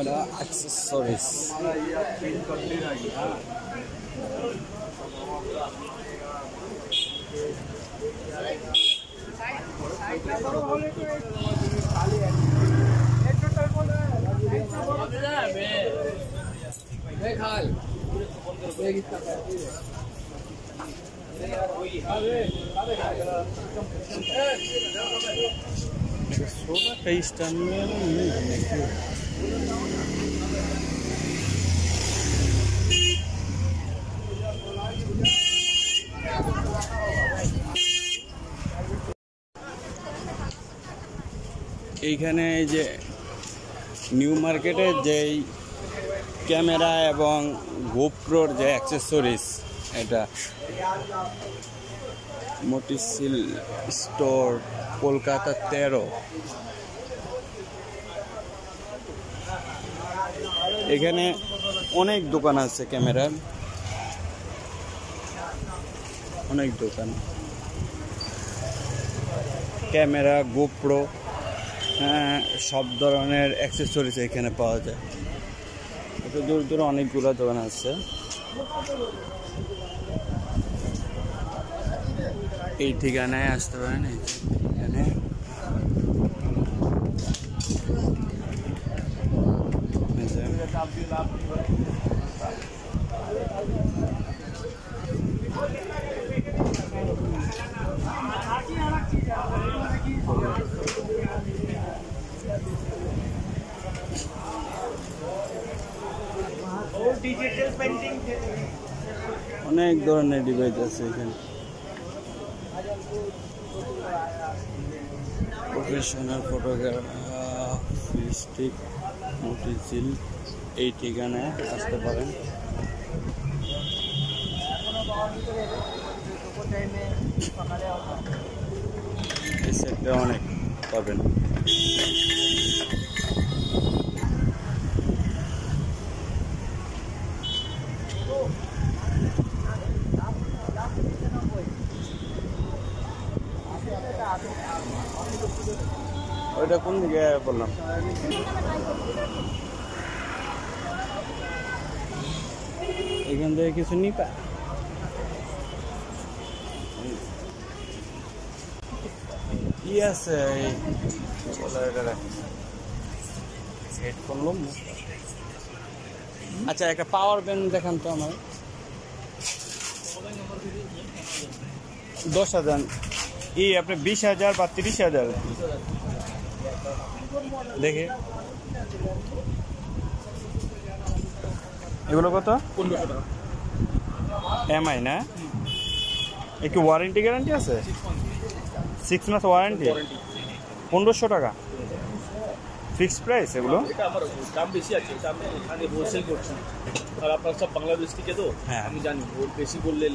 Camera accessories. सोलह का stand में এইখানে এই যে নিউ মার্কেটের যেই ক্যামেরা এবং গোপ্রোর যে অ্যাক্সেসরিজ, এটা মতিঝিল স্টোর, কলকাতা 13। এখানে অনেক দোকান আছে ক্যামেরার, অনেক দোকান ক্যামেরা, গোপ্রো, সব ধরনের অ্যাক্সেসরিজ এখানে পাওয়া যায়। একটু দূর দূরে অনেকগুলো দোকান আছে। এই ঠিকানায় আসতে পারেন। এখানে অনেক ধরনের ডিভাইস আছে এখানে। প্রফেশনাল ফটোগ্রাফিস্টিক মতিঝিল, এই ঠিকানায় আসতে পারেন। এই সেটটা অনেক পাবেন। ওইটা কোন দিকে বললাম? এখান থেকে কিছু নিপা কি আছে? হেডফোন লোম। আচ্ছা, একটা পাওয়ার ব্যাংক দেখান তো আমার। 10,000 আপনি 20,000 বা 30,000 দেখে। এগুলো কত? 1500 টাকা এমআই না? একটু ওয়ারেন্টি গ্যারান্টি আছে? 6 মাস ওয়ারেন্টি, 1500 টাকা ফিক্সড প্রাইস। এগুলো দাম বেশি আছে, আমি হোলসেল করছি, আর আপনার সব বাংলাদেশ থেকে তো। হ্যাঁ, আমি জানি বেশি বললে